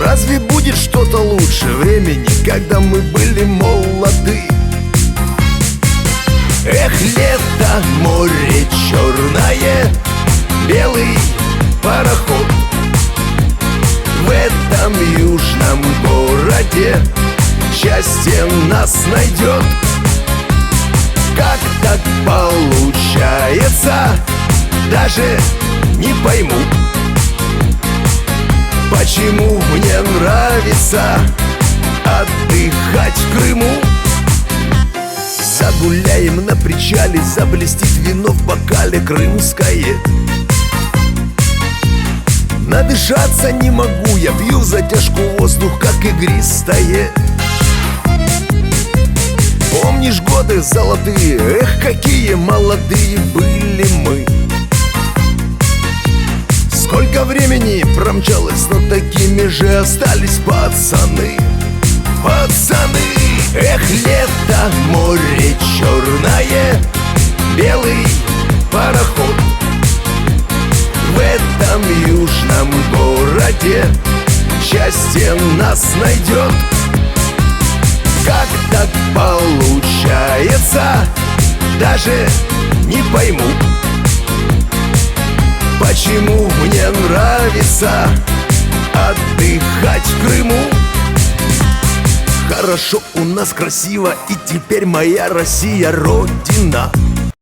Разве будет что-то лучше времени, когда мы были молоды? Эх, лето, море черное, белый пароход. В этом южном городе счастье нас найдет. Как так получается, даже не пойму, почему мне нравится отдыхать в Крыму. Загуляем на причале, заблестит вино в бокале крымское. Надышаться не могу, я пью в затяжку воздух, как игристое. Помнишь годы золотые, эх, какие молодые были мы. Сколько времени промчалось, но такими же остались пацаны. Пацаны, эх, лето, море черное, белый пароход. В этом южном городе счастье нас найдет. Как так получается, даже не пойму, почему мне нравится отдыхать в Крыму. Хорошо у нас, красиво, и теперь моя Россия родина.